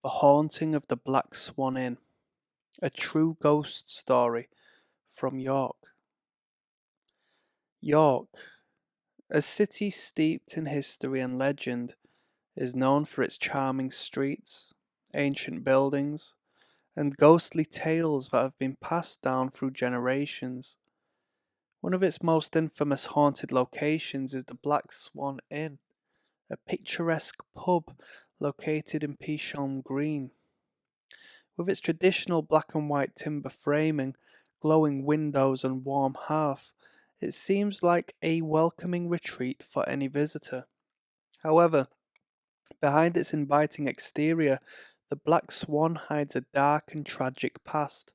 The Haunting of the Black Swan Inn, a true ghost story from York. York, a city steeped in history and legend, is known for its charming streets, ancient buildings, and ghostly tales that have been passed down through generations. One of its most infamous haunted locations is the Black Swan Inn, a picturesque pub located in Peasham Green. With its traditional black and white timber framing, glowing windows, and warm hearth, it seems like a welcoming retreat for any visitor. However, behind its inviting exterior, the Black Swan hides a dark and tragic past,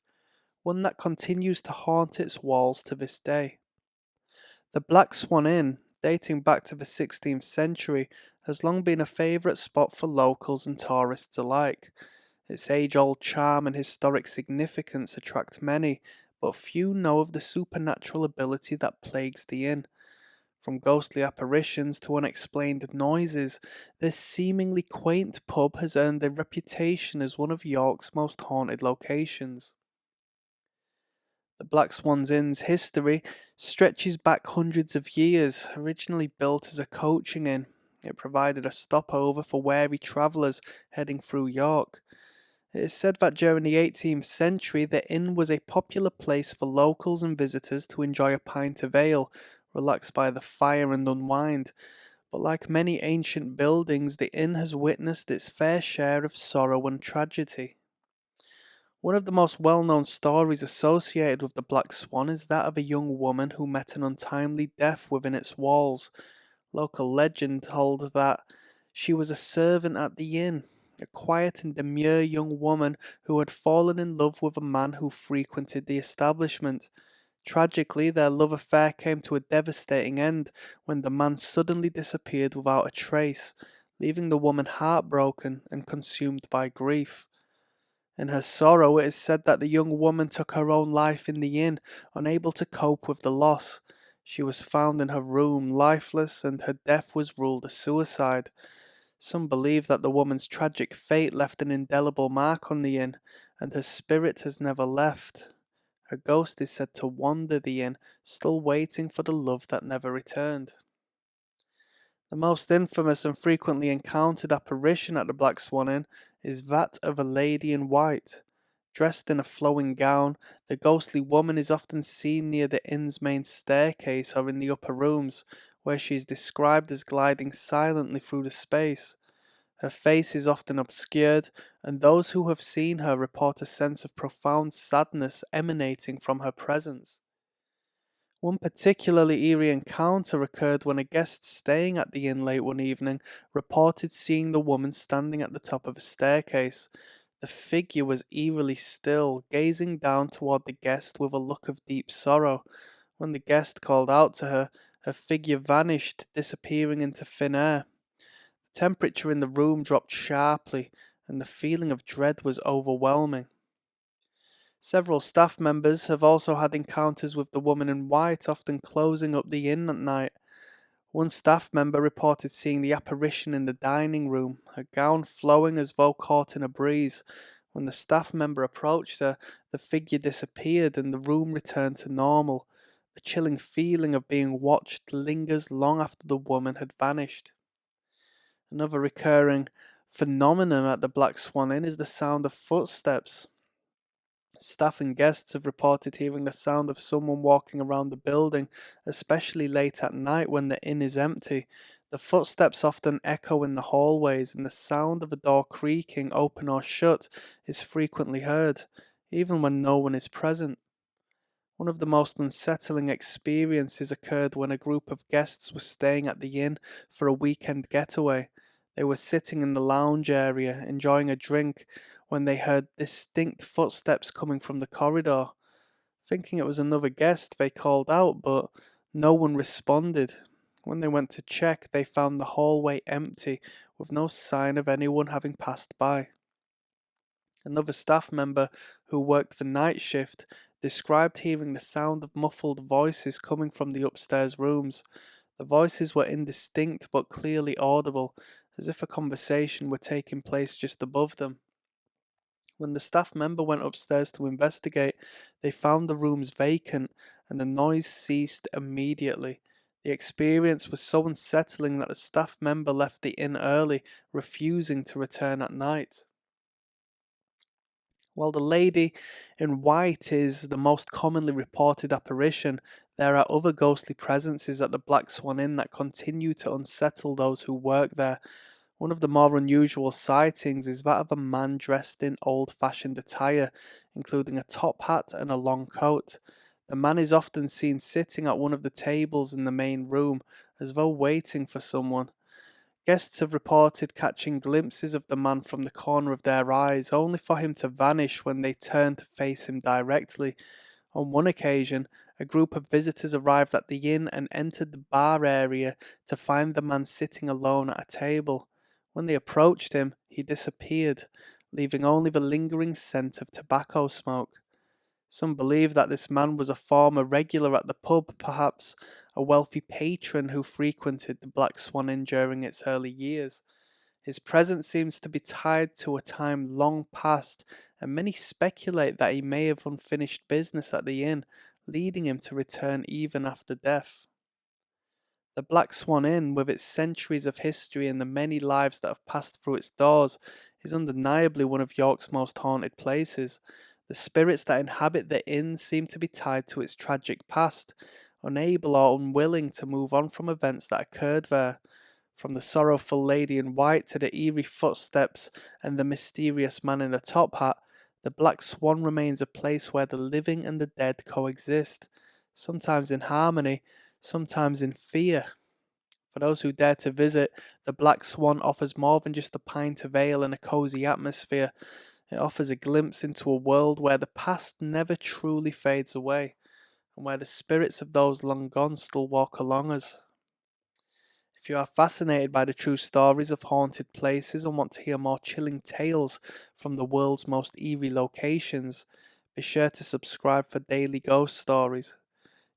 one that continues to haunt its walls to this day. The Black Swan Inn, dating back to the 16th century, has long been a favourite spot for locals and tourists alike. Its age-old charm and historic significance attract many, but few know of the supernatural ability that plagues the inn. From ghostly apparitions to unexplained noises, this seemingly quaint pub has earned a reputation as one of York's most haunted locations. The Black Swan's Inn's history stretches back hundreds of years. Originally built as a coaching inn, it provided a stopover for weary travellers heading through York. It is said that during the 18th century, the inn was a popular place for locals and visitors to enjoy a pint of ale, relax by the fire, and unwind. But like many ancient buildings, the inn has witnessed its fair share of sorrow and tragedy. One of the most well known stories associated with the Black Swan is that of a young woman who met an untimely death within its walls. Local legend told that she was a servant at the inn, a quiet and demure young woman who had fallen in love with a man who frequented the establishment. Tragically, their love affair came to a devastating end when the man suddenly disappeared without a trace, leaving the woman heartbroken and consumed by grief. In her sorrow, it is said that the young woman took her own life in the inn, unable to cope with the loss. She was found in her room, lifeless, and her death was ruled a suicide. Some believe that the woman's tragic fate left an indelible mark on the inn, and her spirit has never left. Her ghost is said to wander the inn, still waiting for the love that never returned. The most infamous and frequently encountered apparition at the Black Swan Inn is that of a lady in white. Dressed in a flowing gown, the ghostly woman is often seen near the inn's main staircase or in the upper rooms, where she is described as gliding silently through the space. Her face is often obscured, and those who have seen her report a sense of profound sadness emanating from her presence. One particularly eerie encounter occurred when a guest staying at the inn late one evening reported seeing the woman standing at the top of a staircase. The figure was eerily still, gazing down toward the guest with a look of deep sorrow. When the guest called out to her, her figure vanished, disappearing into thin air. The temperature in the room dropped sharply, and the feeling of dread was overwhelming. Several staff members have also had encounters with the woman in white, often closing up the inn at night. One staff member reported seeing the apparition in the dining room, her gown flowing as though caught in a breeze. When the staff member approached her, the figure disappeared and the room returned to normal. The chilling feeling of being watched lingers long after the woman had vanished. Another recurring phenomenon at the Black Swan Inn is the sound of footsteps. Staff and guests have reported hearing the sound of someone walking around the building, especially late at night when the inn is empty. The footsteps often echo in the hallways, and the sound of a door creaking open or shut is frequently heard, even when no one is present. One of the most unsettling experiences occurred when a group of guests were staying at the inn for a weekend getaway. They were sitting in the lounge area, enjoying a drink, when they heard distinct footsteps coming from the corridor. Thinking it was another guest, they called out, but no one responded. When they went to check, they found the hallway empty, with no sign of anyone having passed by. Another staff member who worked the night shift described hearing the sound of muffled voices coming from the upstairs rooms. The voices were indistinct but clearly audible, as if a conversation were taking place just above them. When the staff member went upstairs to investigate, they found the rooms vacant and the noise ceased immediately. The experience was so unsettling that the staff member left the inn early, refusing to return at night. While the lady in white is the most commonly reported apparition, there are other ghostly presences at the Black Swan Inn that continue to unsettle those who work there. One of the more unusual sightings is that of a man dressed in old fashioned attire, including a top hat and a long coat. The man is often seen sitting at one of the tables in the main room, as though waiting for someone. Guests have reported catching glimpses of the man from the corner of their eyes, only for him to vanish when they turn to face him directly. On one occasion, a group of visitors arrived at the inn and entered the bar area to find the man sitting alone at a table. When they approached him, he disappeared, leaving only the lingering scent of tobacco smoke. Some believe that this man was a former regular at the pub, perhaps a wealthy patron who frequented the Black Swan Inn during its early years. His presence seems to be tied to a time long past, and many speculate that he may have unfinished business at the inn, leading him to return even after death. The Black Swan Inn, with its centuries of history and the many lives that have passed through its doors, is undeniably one of York's most haunted places. The spirits that inhabit the inn seem to be tied to its tragic past, unable or unwilling to move on from events that occurred there. From the sorrowful lady in white to the eerie footsteps and the mysterious man in the top hat, the Black Swan remains a place where the living and the dead coexist, sometimes in harmony, sometimes in fear. For those who dare to visit, the Black Swan offers more than just a pint of ale and a cozy atmosphere. It offers a glimpse into a world where the past never truly fades away, and where the spirits of those long gone still walk along us. If you are fascinated by the true stories of haunted places and want to hear more chilling tales from the world's most eerie locations, be sure to subscribe for daily ghost stories.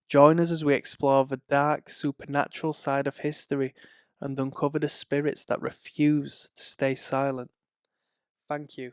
Join us as we explore the dark, supernatural side of history and uncover the spirits that refuse to stay silent. Thank you.